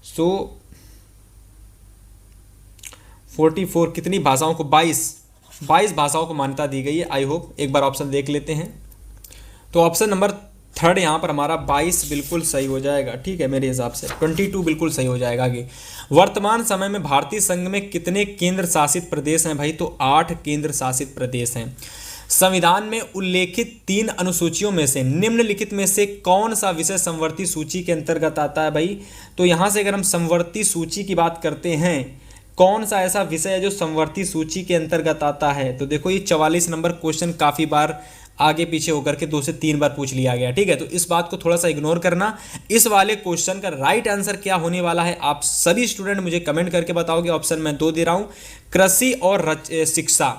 सो 44, कितनी भाषाओं को, 22 भाषाओं को मान्यता दी गई है। आई होप एक बार ऑप्शन देख लेते हैं। तो ऑप्शन नंबर थर्ड यहाँ पर हमारा 22 बिल्कुल सही हो जाएगा। ठीक है, मेरे हिसाब से 22 बिल्कुल सही हो जाएगा। आगे वर्तमान समय में भारतीय संघ में कितने केंद्र शासित प्रदेश हैं भाई, तो 8 केंद्र शासित प्रदेश हैं। संविधान में उल्लेखित 3 अनुसूचियों में से निम्नलिखित में से कौन सा विषय समवर्ती सूची के अंतर्गत आता है भाई, तो यहाँ से अगर हम समवर्ती सूची की बात करते हैं, कौन सा ऐसा विषय है जो समवर्ती सूची के अंतर्गत आता है, तो देखो ये 44 नंबर क्वेश्चन काफ़ी बार आगे पीछे होकर के 2 से 3 बार पूछ लिया गया। ठीक है, तो इस बात को थोड़ा सा इग्नोर करना। इस वाले क्वेश्चन का राइट आंसर क्या होने वाला है, आप सभी स्टूडेंट मुझे कमेंट करके बताओगे। ऑप्शन मैं 2 दे रहा हूँ, कृषि और शिक्षा।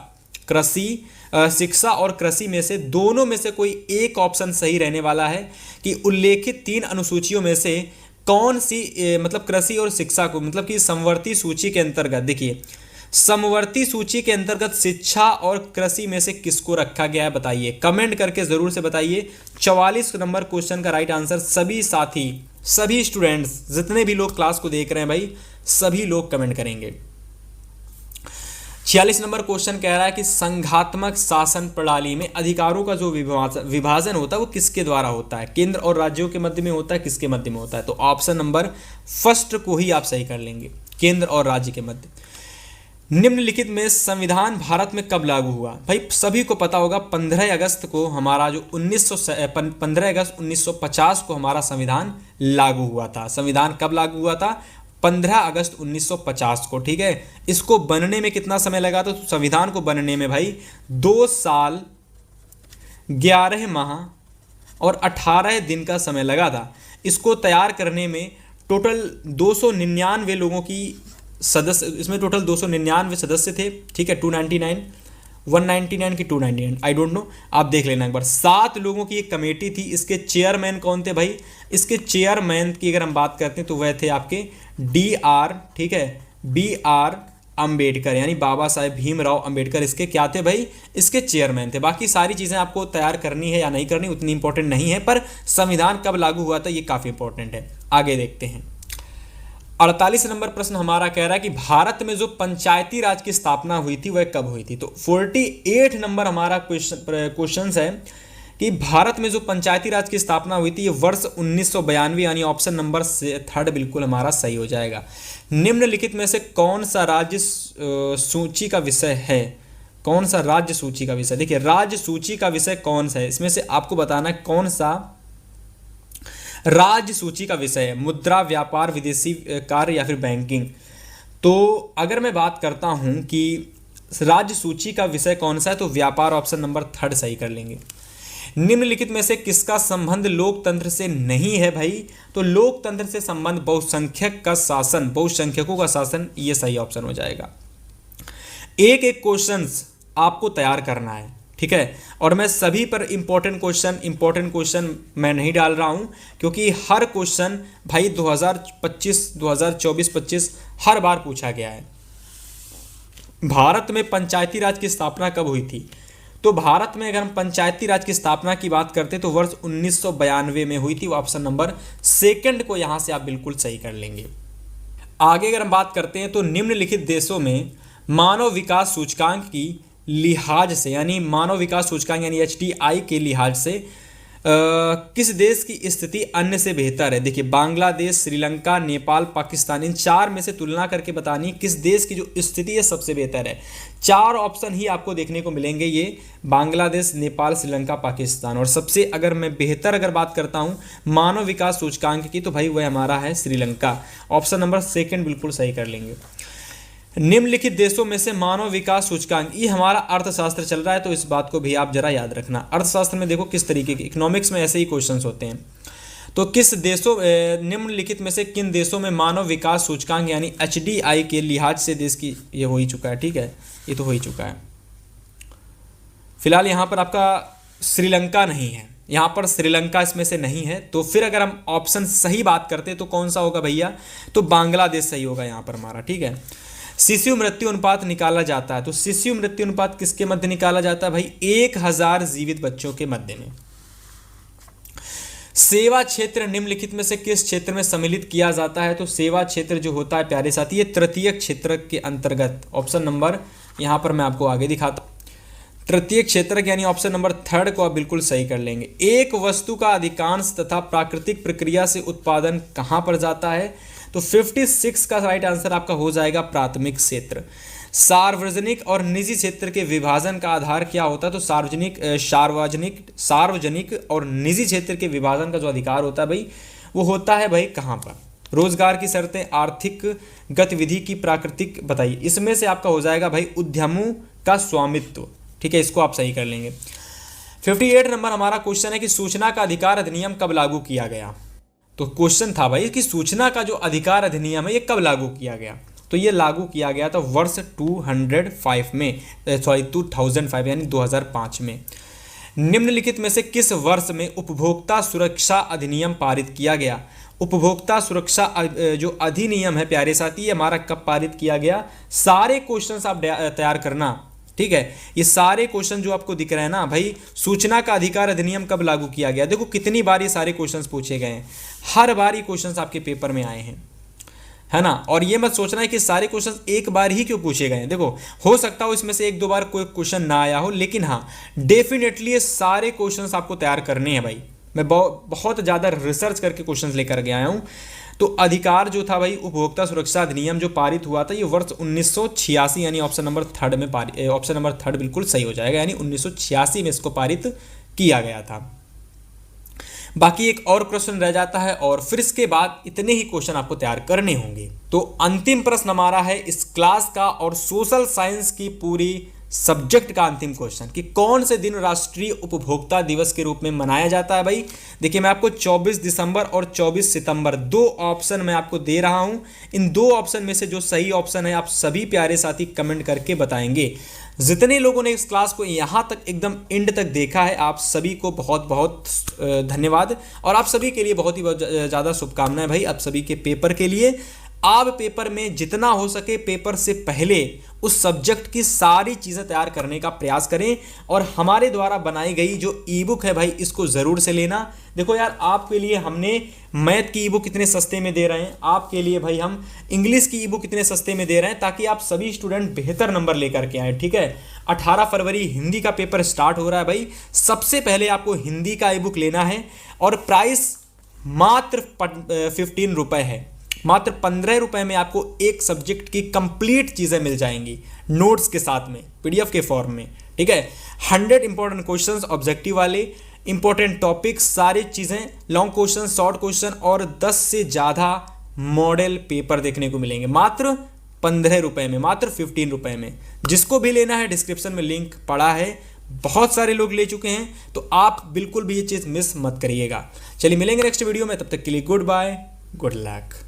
शिक्षा और कृषि में से दोनों में से कोई एक ऑप्शन सही रहने वाला है कि उल्लेखित 3 अनुसूचियों में से कौन सी मतलब कृषि और शिक्षा को, मतलब कि समवर्ती सूची के अंतर्गत, देखिए समवर्ती सूची के अंतर्गत शिक्षा और कृषि में से किसको रखा गया है, बताइए, कमेंट करके जरूर से बताइए। 44 नंबर क्वेश्चन का राइट आंसर सभी साथी, सभी स्टूडेंट्स, जितने भी लोग क्लास को देख रहे हैं भाई, सभी लोग कमेंट करेंगे। 46 नंबर क्वेश्चन कह रहा है कि संघात्मक शासन प्रणाली में अधिकारों का जो विभाजन होता है वो किसके द्वारा होता है, केंद्र और राज्यों के मध्य में होता है, किसके मध्य में होता है, तो ऑप्शन नंबर फर्स्ट को ही आप सही कर लेंगे, केंद्र और राज्य के मध्य। निम्नलिखित में संविधान भारत में कब लागू हुआ, भाई सभी को पता होगा 15 अगस्त को हमारा जो 15 अगस्त 1950 को हमारा संविधान लागू हुआ था। संविधान कब लागू हुआ था, 15 अगस्त 1950 को। ठीक है, इसको बनने में कितना समय लगा, तो संविधान को बनने में भाई 2 साल 11 माह और 18 दिन का समय लगा था। इसको तैयार करने में टोटल 299 लोगों की सदस्य, इसमें टोटल 299 सदस्य थे। ठीक है, 299 199 की 299 आई डोंट नो, आप देख लेना एक बार। 7 लोगों की एक कमेटी थी। इसके चेयरमैन कौन थे भाई, इसके चेयरमैन की अगर हम बात करते हैं तो वह थे आपके DR, ठीक है, BR अंबेडकर, यानी बाबा साहेब भीमराव अंबेडकर इसके क्या थे भाई, इसके चेयरमैन थे। बाकी सारी चीज़ें आपको तैयार करनी है या नहीं करनी उतनी इंपॉर्टेंट नहीं है, पर संविधान कब लागू हुआ था ये काफ़ी इंपॉर्टेंट है। आगे देखते हैं। 48 नंबर प्रश्न हमारा कह रहा है कि भारत में जो पंचायती राज की स्थापना हुई थी वह कब हुई थी, तो 48 नंबर हमारा क्वेश्चन है कि भारत में जो पंचायती राज की स्थापना हुई थी ये वर्ष 1992, यानी ऑप्शन नंबर थर्ड बिल्कुल हमारा सही हो जाएगा। निम्नलिखित में से कौन सा राज्य सूची का विषय है, कौन सा राज्य सूची का विषय, देखिए राज्य सूची का विषय कौन सा है, इसमें से आपको बताना है कौन सा राज्य सूची का विषय है, मुद्रा, व्यापार, विदेशी कार्य या फिर बैंकिंग। तो अगर मैं बात करता हूं कि राज्य सूची का विषय कौन सा है, तो व्यापार, ऑप्शन नंबर थर्ड सही कर लेंगे। निम्नलिखित में से किसका संबंध लोकतंत्र से नहीं है भाई, तो लोकतंत्र से संबंध बहुसंख्यक का शासन, बहुसंख्यकों का शासन, ये सही ऑप्शन हो जाएगा। एक एक क्वेश्चंस आपको तैयार करना है, ठीक है, और मैं सभी पर इंपॉर्टेंट क्वेश्चन मैं नहीं डाल रहा हूं, क्योंकि हर क्वेश्चन भाई 2025 2024-25 हर बार पूछा गया है। भारत में पंचायती राज की स्थापना कब हुई थी, तो भारत में अगर हम पंचायती राज की स्थापना की बात करते तो वर्ष 1992 में हुई थी, वो ऑप्शन नंबर सेकंड को यहां से आप बिल्कुल सही कर लेंगे। आगे अगर हम बात करते हैं तो निम्नलिखित देशों में मानव विकास सूचकांक की लिहाज से, यानी मानव विकास सूचकांक यानी HDI के लिहाज से किस देश की स्थिति अन्य से बेहतर है? देखिए बांग्लादेश, श्रीलंका, नेपाल, पाकिस्तान, इन चार में से तुलना करके बतानी किस देश की जो स्थिति है सबसे बेहतर है। चार ऑप्शन ही आपको देखने को मिलेंगे, ये बांग्लादेश, नेपाल, श्रीलंका, पाकिस्तान। और सबसे अगर मैं बेहतर अगर बात करता हूँ मानव विकास सूचकांक की, तो भाई वह हमारा है श्रीलंका। ऑप्शन नंबर सेकंड बिल्कुल सही कर लेंगे। निम्नलिखित देशों में से मानव विकास सूचकांक, ये हमारा अर्थशास्त्र चल रहा है तो इस बात को भी आप जरा याद रखना। अर्थशास्त्र में देखो किस तरीके के, इकोनॉमिक्स में ऐसे ही क्वेश्चंस होते हैं। तो किस देशों, निम्नलिखित में से किन देशों में मानव विकास सूचकांक यानी HDI के लिहाज से देश की, ये हो ही चुका है, ठीक है, ये तो हो ही चुका है। फिलहाल यहाँ पर आपका श्रीलंका नहीं है, यहाँ पर श्रीलंका इसमें से नहीं है। तो फिर अगर हम ऑप्शन सही बात करते तो कौन सा होगा भैया? तो बांग्लादेश सही होगा यहाँ पर हमारा, ठीक है। शिशु मृत्यु अनुपात निकाला जाता है, तो शिशु मृत्यु अनुपात किसके मध्य निकाला जाता है भाई? 1000 जीवित बच्चों के मध्य में। सेवा क्षेत्र निम्नलिखित में से किस क्षेत्र में सम्मिलित किया जाता है? तो सेवा क्षेत्र जो होता है प्यारे साथी, ये तृतीय क्षेत्र के अंतर्गत। ऑप्शन नंबर यहां पर मैं आपको आगे दिखाता हूं, तृतीय क्षेत्र यानी ऑप्शन नंबर थर्ड को आप बिल्कुल सही कर लेंगे। एक वस्तु का अधिकांश तथा प्राकृतिक प्रक्रिया से उत्पादन कहां पर जाता है? तो 56 का राइट आंसर आपका हो जाएगा प्राथमिक क्षेत्र। सार्वजनिक और निजी क्षेत्र के विभाजन का आधार क्या होता है? तो सार्वजनिक और निजी क्षेत्र के विभाजन का जो अधिकार होता है भाई, वो होता है भाई कहाँ पर? रोजगार की शर्तें, आर्थिक गतिविधि की प्राकृतिक, बताइए इसमें से आपका हो जाएगा भाई उद्यमों का स्वामित्व, ठीक है, इसको आप सही कर लेंगे। 58 नंबर हमारा क्वेश्चन है कि सूचना का अधिकार अधिनियम कब लागू किया गया? तो क्वेश्चन था भाई कि सूचना का जो अधिकार अधिनियम है ये कब लागू किया गया? तो ये लागू किया गया था वर्ष 2005 यानी 2005 में। निम्नलिखित में से किस वर्ष में उपभोक्ता सुरक्षा अधिनियम पारित किया गया? उपभोक्ता सुरक्षा जो अधिनियम है प्यारे साथी, ये हमारा कब पारित किया गया? सारे क्वेश्चंस आप तैयार करना, ठीक है। ये सारे क्वेश्चन जो आपको दिख रहे हैं ना भाई, सूचना का अधिकार अधिनियम कब लागू किया गया? देखो कितनी बार ये सारे क्वेश्चंस पूछे गए हैं, हर बार ये क्वेश्चंस आपके पेपर में आए हैं, है ना। और ये मत सोचना है कि सारे क्वेश्चंस एक बार ही क्यों पूछे गए हैं। देखो हो सकता हो इसमें से एक दो बार कोई क्वेश्चन ना आया हो, लेकिन हाँ डेफिनेटली ये सारे क्वेश्चंस आपको तैयार करने हैं भाई। मैं बहुत ज़्यादा रिसर्च करके क्वेश्चंस लेकर के आया हूँ। तो अधिकार जो था भाई, उपभोक्ता सुरक्षा अधिनियम जो पारित हुआ था ये वर्ष 1986 यानी ऑप्शन नंबर थर्ड में ऑप्शन नंबर थर्ड बिल्कुल सही हो जाएगा, यानी 1986 में इसको पारित किया गया था। बाकी एक और क्वेश्चन रह जाता है और फिर इसके बाद इतने ही क्वेश्चन आपको तैयार करने होंगे। तो अंतिम प्रश्न हमारा है इस क्लास का और सोशल साइंस की पूरी सब्जेक्ट का अंतिम क्वेश्चन कि कौन से दिन राष्ट्रीय उपभोक्ता दिवस के रूप में मनाया जाता है भाई। देखिए मैं आपको 24 दिसंबर और 24 सितंबर दो ऑप्शन मैं आपको दे रहा हूं। इन दो ऑप्शन में से जो सही ऑप्शन है आप सभी प्यारे साथी कमेंट करके बताएंगे। जितने लोगों ने इस क्लास को यहाँ तक एकदम एंड तक देखा है आप सभी को बहुत बहुत धन्यवाद और आप सभी के लिए बहुत ही ज़्यादा शुभकामनाएं भाई। आप सभी के पेपर के लिए आप पेपर में जितना हो सके पेपर से पहले उस सब्जेक्ट की सारी चीज़ें तैयार करने का प्रयास करें और हमारे द्वारा बनाई गई जो ई बुक है भाई इसको ज़रूर से लेना। देखो यार आपके लिए हमने मैथ की ई बुक इतने सस्ते में दे रहे हैं, आपके लिए भाई हम इंग्लिश की ई बुक इतने सस्ते में दे रहे हैं ताकि आप सभी स्टूडेंट बेहतर नंबर लेकर के आए, ठीक है। 18 फरवरी हिंदी का पेपर स्टार्ट हो रहा है भाई। सबसे पहले आपको हिंदी का ई बुक लेना है और प्राइस मात्र 15 रुपये है। मात्र 15 रुपये में आपको एक सब्जेक्ट की कंप्लीट चीज़ें मिल जाएंगी नोट्स के साथ में, पीडीएफ के फॉर्म में, ठीक है। 100 इंपॉर्टेंट क्वेश्चंस ऑब्जेक्टिव वाले, इंपॉर्टेंट टॉपिक्स, सारी चीज़ें, लॉन्ग क्वेश्चन, शॉर्ट क्वेश्चन और 10 से ज़्यादा मॉडल पेपर देखने को मिलेंगे मात्र 15 रुपये में, मात्र 15 रुपये में। जिसको भी लेना है डिस्क्रिप्शन में लिंक पड़ा है, बहुत सारे लोग ले चुके हैं, तो आप बिल्कुल भी ये चीज़ मिस मत करिएगा। चलिए मिलेंगे नेक्स्ट वीडियो में, तब तक के लिए गुड बाय, गुड लक।